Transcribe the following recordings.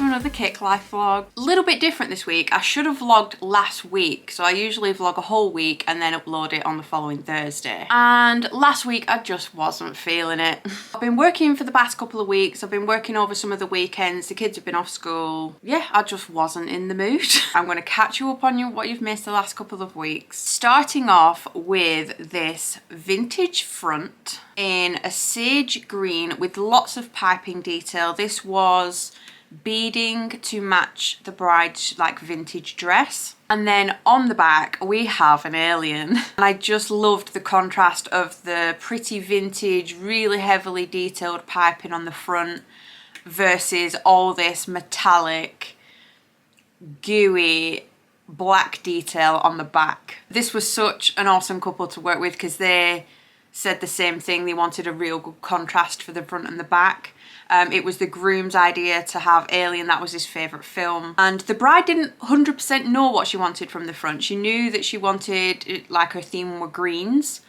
to another Cake Life vlog. A little bit different this week. I should have vlogged last week, so I usually vlog a whole week and then upload it on the following Thursday. And last week I just wasn't feeling it. I've been working for the past couple of weeks. I've been working over some of the weekends. The kids have been off school. Yeah, I just wasn't in the mood. I'm going to catch you up on what you've missed the last couple of weeks. Starting off with this vintage front in a sage green with lots of piping detail. This was beading to match the bride's like vintage dress. And then on the back we have an alien, and I just loved the contrast of the pretty vintage, really heavily detailed piping on the front versus all this metallic, gooey black detail on the back. This was such an awesome couple to work with because they said the same thing. They wanted a real good contrast for the front and the back. It was the groom's idea to have Alien. That was his favourite film. And the bride didn't 100% know what she wanted from the front. She knew that she wanted, like, her theme were greens.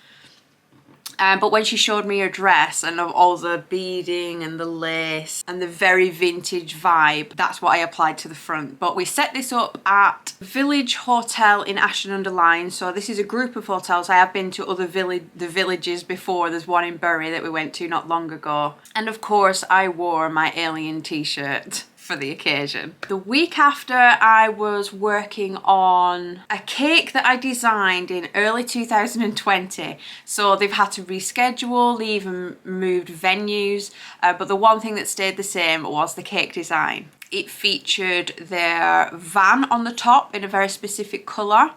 But when she showed me her dress and all the beading and the lace and the very vintage vibe, that's what I applied to the front. But we set this up at Village Hotel in Ashton-under-Lyne. So this is a group of hotels. I have been to other the villages before. There's one in Bury that we went to not long ago. And of course I wore my Alien t-shirt for the occasion. The week after, I was working on a cake that I designed in early 2020. So they've had to reschedule, they even moved venues, but the one thing that stayed the same was the cake design. It featured their van on the top in a very specific colour.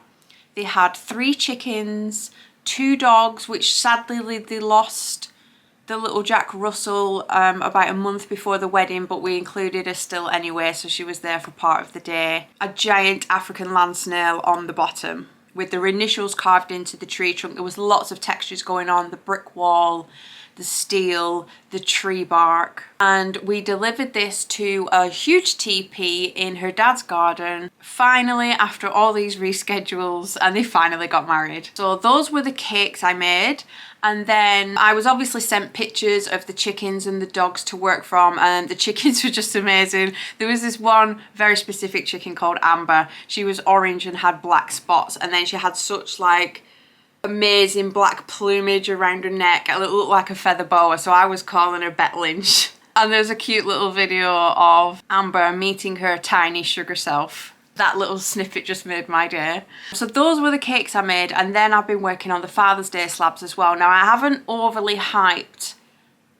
They had 3 chickens, 2 dogs, which sadly they lost the little Jack Russell about a month before the wedding, but we included her still anyway, so she was there for part of the day. A giant African land snail on the bottom with their initials carved into the tree trunk. There was lots of textures going on, the brick wall, the steel, the tree bark. And we delivered this to a huge teepee in her dad's garden, finally, after all these reschedules, and they finally got married. So those were the cakes I made. And then I was obviously sent pictures of the chickens and the dogs to work from, and the chickens were just amazing. There was this one very specific chicken called Amber. She was orange and had black spots, and then she had such like amazing black plumage around her neck. It looked like a feather boa, so I was calling her Bet Lynch. And there's a cute little video of Amber meeting her tiny sugar self. That little snippet just made my day. So those were the cakes I made, and then I've been working on the Father's Day slabs as well. Now I haven't overly hyped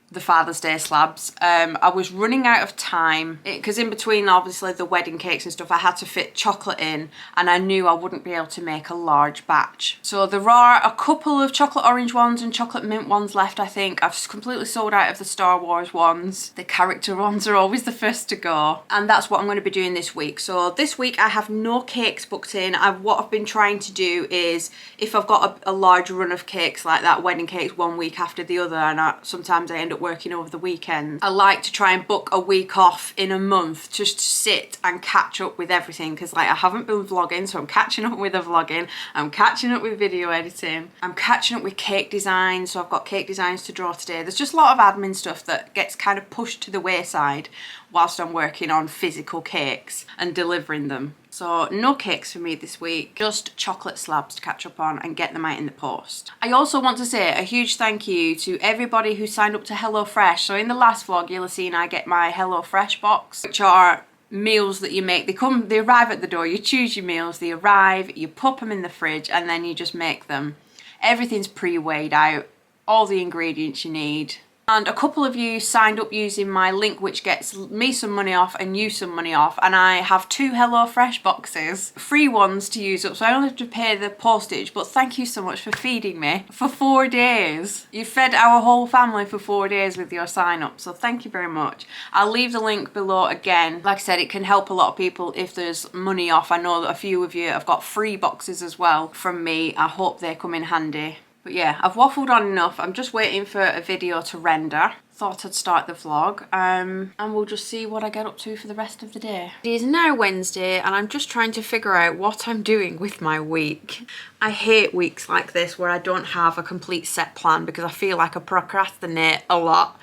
the Father's Day slabs. I was running out of time because in between obviously the wedding cakes and stuff I had to fit chocolate in, and I knew I wouldn't be able to make a large batch. So there are a couple of chocolate orange ones and chocolate mint ones left, I think. I've completely sold out of the Star Wars ones. The character ones are always the first to go, and that's what I'm going to be doing this week. So this week I have no cakes booked in. What I've been trying to do is, if I've got a large run of cakes like that, wedding cakes one week after the other, and sometimes I end up working over the weekend, I like to try and book a week off in a month just to sit and catch up with everything, because like I haven't been vlogging, so I'm catching up with the vlogging, I'm catching up with video editing, I'm catching up with cake design, so I've got cake designs to draw today. There's just a lot of admin stuff that gets kind of pushed to the wayside whilst I'm working on physical cakes and delivering them. So no cakes for me this week, just chocolate slabs to catch up on and get them out in the post. I also want to say a huge thank you to everybody who signed up to HelloFresh. So in the last vlog you'll have seen I get my HelloFresh box, which are meals that you make. They arrive at the door, you choose your meals, they arrive, you pop them in the fridge, and then you just make them. Everything's pre-weighed out, all the ingredients you need. And a couple of you signed up using my link, which gets me some money off and you some money off, and I have 2 HelloFresh boxes, free ones to use up, so I only have to pay the postage. But thank you so much for feeding me for 4 days. You fed our whole family for 4 days with your sign up, so thank you very much. I'll leave the link below again. Like I said, it can help a lot of people if there's money off. I know that a few of you have got free boxes as well from me. I hope they come in handy. But yeah, I've waffled on enough. I'm just waiting for a video to render. Thought I'd start the vlog, and we'll just see what I get up to for the rest of the day. It is now Wednesday, and I'm just trying to figure out what I'm doing with my week. I hate weeks like this where I don't have a complete set plan because I feel like I procrastinate a lot.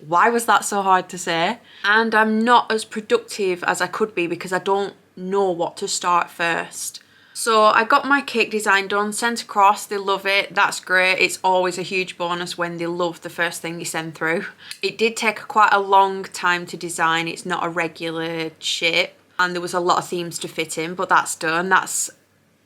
Why was that so hard to say? And I'm not as productive as I could be because I don't know what to start first. So I got my cake design done, sent across, they love it, that's great. It's always a huge bonus when they love the first thing you send through. It did take quite a long time to design, it's not a regular shape, and there was a lot of themes to fit in, but that's done. That's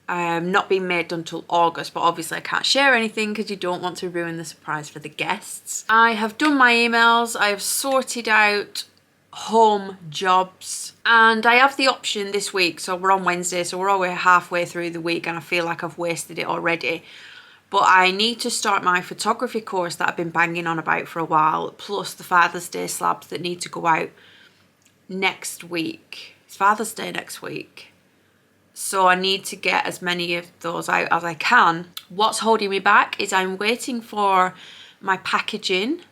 not being made until August, but obviously I can't share anything because you don't want to ruin the surprise for the guests. I have done my emails, I have sorted out home jobs, and I have the option this week, so we're on Wednesday, so we're already halfway through the week and I feel like I've wasted it already, but I need to start my photography course that I've been banging on about for a while, plus the Father's Day slabs that need to go out next week. It's Father's Day next week, so I need to get as many of those out as I can. What's holding me back is I'm waiting for my packaging.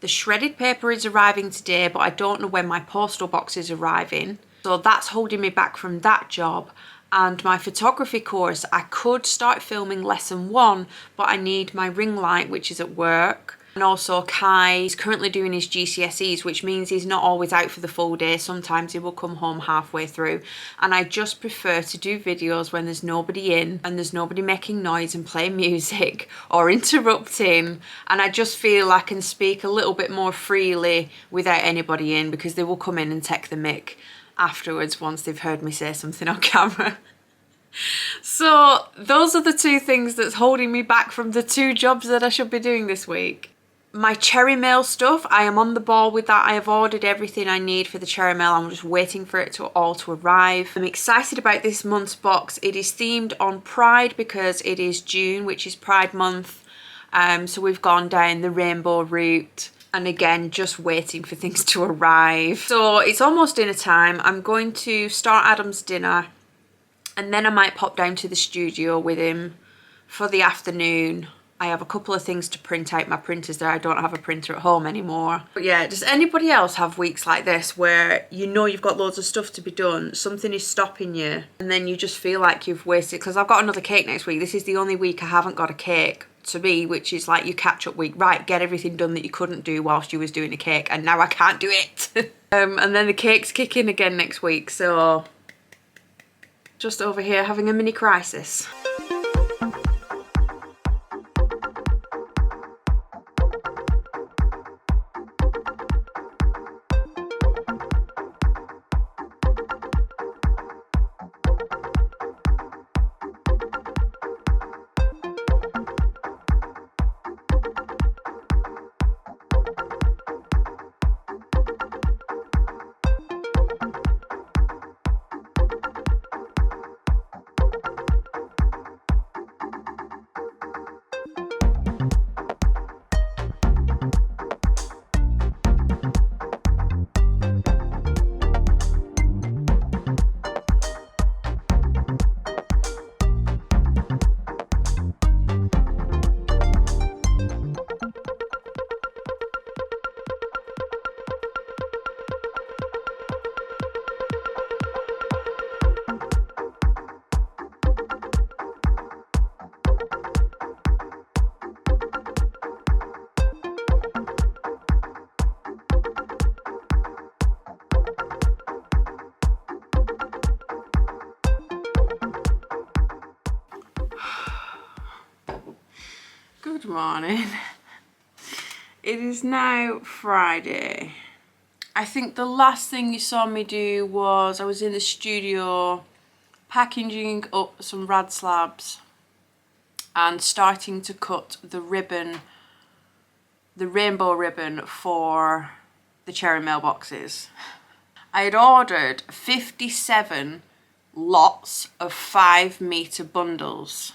The shredded paper is arriving today, but I don't know when my postal box is arriving. So that's holding me back from that job. And my photography course, I could start filming lesson 1, but I need my ring light, which is at work. And also Kai is currently doing his GCSEs, which means he's not always out for the full day. Sometimes he will come home halfway through. And I just prefer to do videos when there's nobody in and there's nobody making noise and playing music or interrupting. And I just feel I can speak a little bit more freely without anybody in, because they will come in and take the mic afterwards once they've heard me say something on camera. So those are the two things that's holding me back from the 2 jobs that I should be doing this week. My cherry mail stuff, I am on the ball with that. I have ordered everything I need for the cherry mail. I'm just waiting for it to all to arrive. I'm excited about this month's box. It is themed on Pride because it is June, which is Pride month. So we've gone down the rainbow route. And again, just waiting for things to arrive. So it's almost dinner time. I'm going to start Adam's dinner, and then I might pop down to the studio with him for the afternoon. I have a couple of things to print out. My printer's there. I don't have a printer at home anymore. But yeah, does anybody else have weeks like this where you know you've got loads of stuff to be done, something is stopping you, and then you just feel like you've wasted? Because I've got another cake next week. This is the only week I haven't got a cake to me, which is like your catch-up week. Right, get everything done that you couldn't do whilst you was doing a cake, and now I can't do it. And then the cake's kicking again next week, so just over here having a mini crisis. Good morning. It is now Friday. I think the last thing you saw me do was I was in the studio packaging up some rad slabs and starting to cut the ribbon, the rainbow ribbon for the cherry mailboxes. I had ordered 57 lots of 5-meter bundles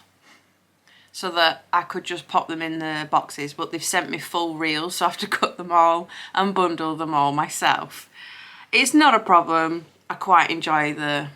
so that I could just pop them in the boxes, but they've sent me full reels, so I have to cut them all and bundle them all myself. It's not a problem. I quite enjoy the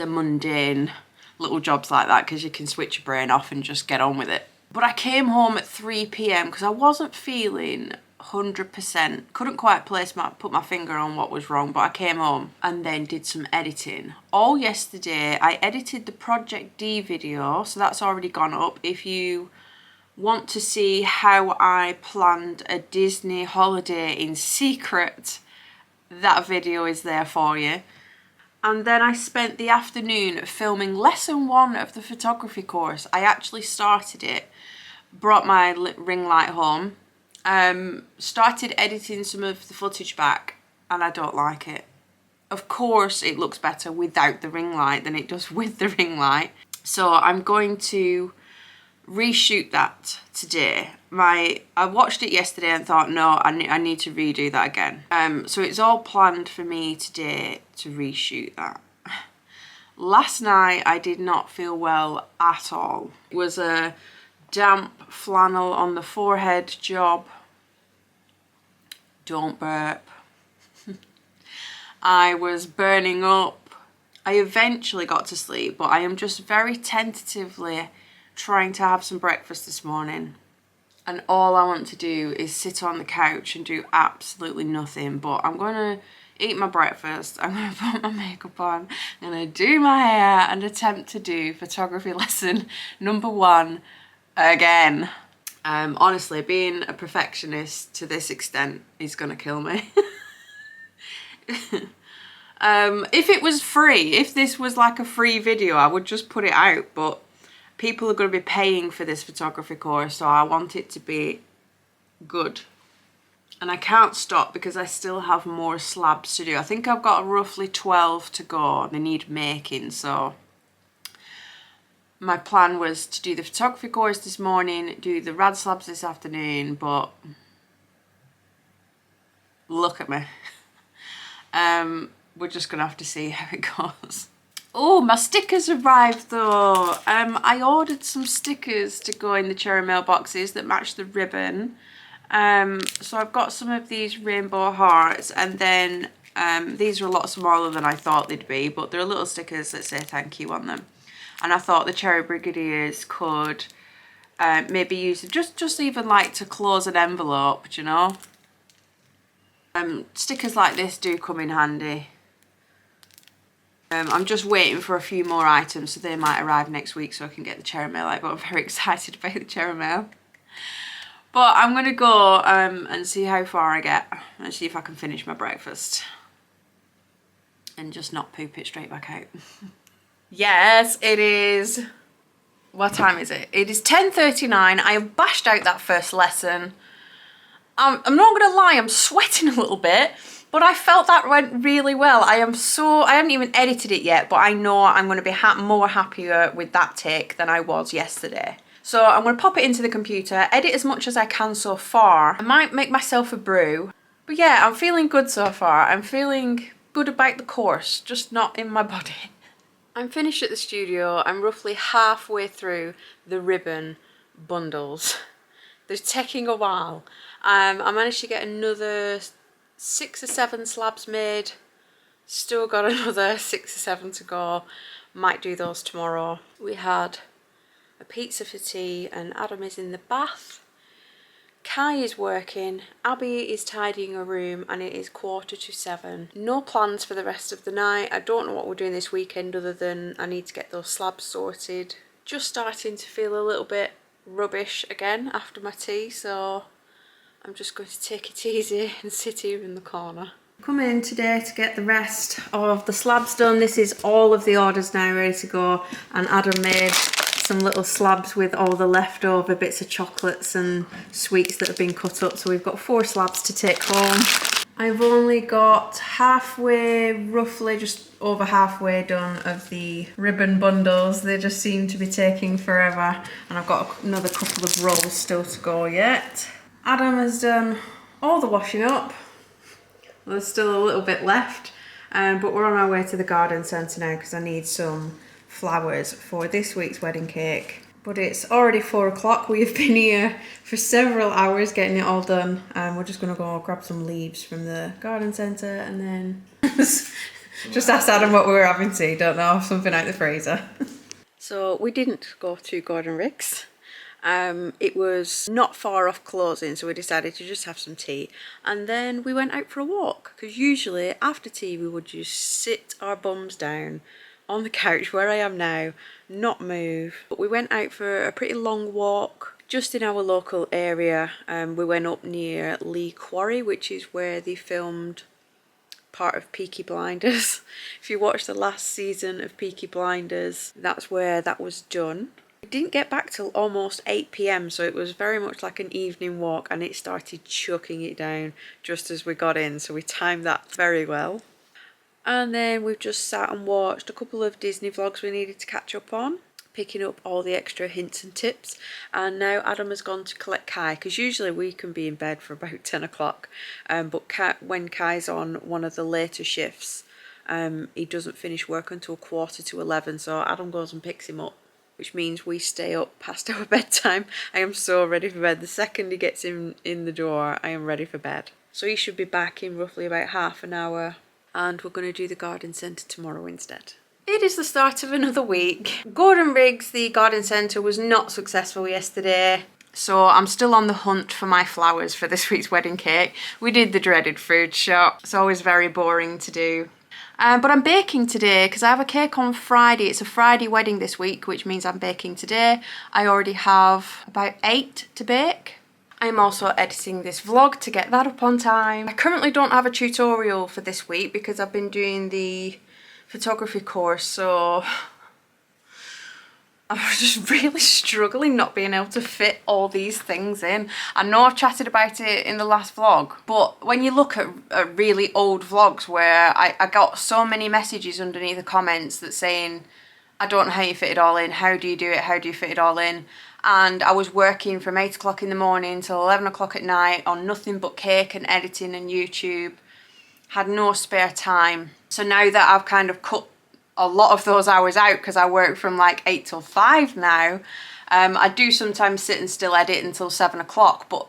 mundane little jobs like that because you can switch your brain off and just get on with it. But I came home at 3 p.m. because I wasn't feeling 100%. Couldn't quite put my finger on what was wrong, but I came home and then did some editing. All yesterday I edited the Project D video, so that's already gone up. If you want to see how I planned a Disney holiday in secret, that video is there for you. And then I spent the afternoon filming lesson 1 of the photography course. I actually started it, brought my ring light home, started editing some of the footage back, and I don't like it. Of course it looks better without the ring light than it does with the ring light. So I'm going to reshoot that today. I watched it yesterday and thought, no, I need to redo that again. So it's all planned for me today to reshoot that. Last night I did not feel well at all. It was a damp flannel on the forehead job. Don't burp. I was burning up. I eventually got to sleep, but I am just very tentatively trying to have some breakfast this morning. And all I want to do is sit on the couch and do absolutely nothing. But I'm going to eat my breakfast, I'm going to put my makeup on, I'm going to do my hair and attempt to do photography lesson number 1 again. Honestly, being a perfectionist to this extent is going to kill me. If it was free, if this was like a free video, I would just put it out, but people are going to be paying for this photography course, so I want it to be good. And I can't stop because I still have more slabs to do. I think I've got roughly 12 to go. They need making, so my plan was to do the photography course this morning, do the rad slabs this afternoon, but look at me. We're just gonna have to see how it goes. Oh, my stickers arrived though. I ordered some stickers to go in the cherry mailboxes that match the ribbon. So I've got some of these rainbow hearts, and then these are a lot smaller than I thought they'd be, but they're little stickers that say thank you on them. And I thought the Cherry Brigadiers could maybe use it, just even like to close an envelope, do you know? Stickers like this do come in handy. I'm just waiting for a few more items, so they might arrive next week so I can get the cherry mail out, but I'm very excited about the cherry mail. But I'm going to go and see how far I get and see if I can finish my breakfast and just not poop it straight back out. Yes, it is. What time is it? It is 10:39. I have bashed out that first lesson. I'm not going to lie, I'm sweating a little bit, but I felt that went really well. I haven't even edited it yet, but I know I'm going to be more happier with that take than I was yesterday. So I'm going to pop it into the computer, edit as much as I can so far. I might make myself a brew. But yeah, I'm feeling good so far. I'm feeling good about the course, just not in my body. I'm finished at the studio. I'm roughly halfway through the ribbon bundles. They're taking a while. I managed to get another 6 or 7 slabs made. Still got another 6 or 7 to go. Might do those tomorrow. We had a pizza for tea and Adam is in the bath. Kai is working, Abby is tidying her room, and it is 6:45. No plans for the rest of the night. I don't know what we're doing this weekend other than I need to get those slabs sorted. Just starting to feel a little bit rubbish again after my tea, so I'm just going to take it easy and sit here in the corner. Come in today to get the rest of the slabs done. This is all of the orders now ready to go, and Adam made some little slabs with all the leftover bits of chocolates and sweets that have been cut up, so we've got 4 slabs to take home. I've only got halfway, roughly just over halfway done of the ribbon bundles. They just seem to be taking forever, and I've got another couple of rolls still to go yet. Adam has done all the washing up. There's still a little bit left, but we're on our way to the garden centre now because I need some flowers for this week's wedding cake. But it's already 4 o'clock. We have been here for several hours getting it all done. We're just going to go grab some leaves from the garden centre and then just ask Adam what we were having tea. Don't know, something out the freezer. So we didn't go to Gordon Rick's. It was not far off closing, so we decided to just have some tea, and then we went out for a walk, because usually after tea we would just sit our bums down on the couch where I am now, not move. But we went out for a pretty long walk, just in our local area. We went up near Lee Quarry, which is where they filmed part of Peaky Blinders. If you watched the last season of Peaky Blinders, that's where that was done. We didn't get back till almost 8 p.m, so it was very much like an evening walk, and it started chucking it down just as we got in, so we timed that very well. And then we've just sat and watched a couple of Disney vlogs we needed to catch up on, picking up all the extra hints and tips. And now Adam has gone to collect Kai, because usually we can be in bed for about 10 o'clock, but when Kai's on one of the later shifts, he doesn't finish work until 11:15, so Adam goes and picks him up, which means we stay up past our bedtime. I am so ready for bed. The second he gets in the door, I am ready for bed. So he should be back in roughly about half an hour, and we're going to do the garden centre tomorrow instead. It is the start of another week. Gordon Riggs, the garden centre, was not successful yesterday, so I'm still on the hunt for my flowers for this week's wedding cake. We did the dreaded fruit shop. It's always very boring to do. But I'm baking today because I have a cake on Friday. It's a Friday wedding this week, which means I'm baking today. I already have about 8 to bake. I'm also editing this vlog to get that up on time. I currently don't have a tutorial for this week because I've been doing the photography course, so I'm just really struggling not being able to fit all these things in. I know I've chatted about it in the last vlog, but when you look at really old vlogs where I got so many messages underneath the comments that saying, I don't know how you fit it all in, how do you do it, how do you fit it all in? And I was working from 8 o'clock in the morning till 11 o'clock at night on nothing but cake and editing and YouTube. Had no spare time. So now that I've kind of cut a lot of those hours out, because I work from like 8 till 5 now, I do sometimes sit and still edit until 7 o'clock, but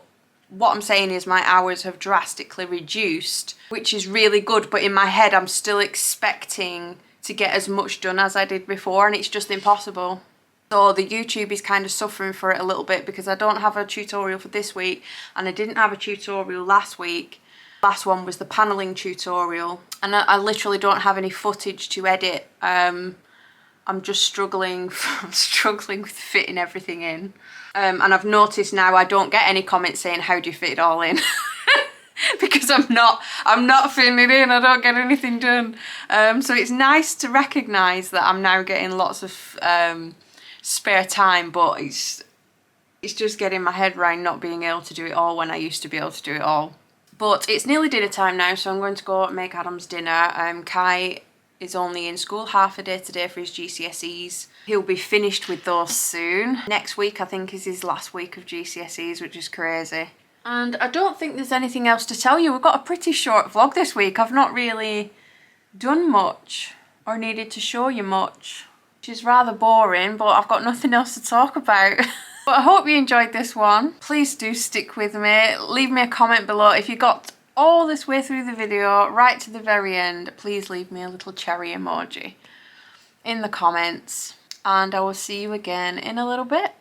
what I'm saying is my hours have drastically reduced, which is really good, but in my head I'm still expecting to get as much done as I did before, and it's just impossible. So the YouTube is kind of suffering for it a little bit because I don't have a tutorial for this week, and I didn't have a tutorial last week. Last one was the paneling tutorial, and I literally don't have any footage to edit. I'm just struggling with fitting everything in. And I've noticed now I don't get any comments saying how do you fit it all in. Because I'm not fitting it in, I don't get anything done. So it's nice to recognise that I'm now getting lots of spare time, but it's just getting my head around not being able to do it all when I used to be able to do it all. But it's nearly dinner time now, so I'm going to go make Adam's dinner. Kai is only in school half a day today for his GCSEs. He'll be finished with those soon. Next week I think is his last week of GCSEs, which is crazy. And I don't think there's anything else to tell you. We've got a pretty short vlog this week. I've not really done much or needed to show you much, which is rather boring, but I've got nothing else to talk about. But I hope you enjoyed this one. Please do stick with me. Leave me a comment below. If you got all this way through the video, right to the very end, please leave me a little cherry emoji in the comments. And I will see you again in a little bit.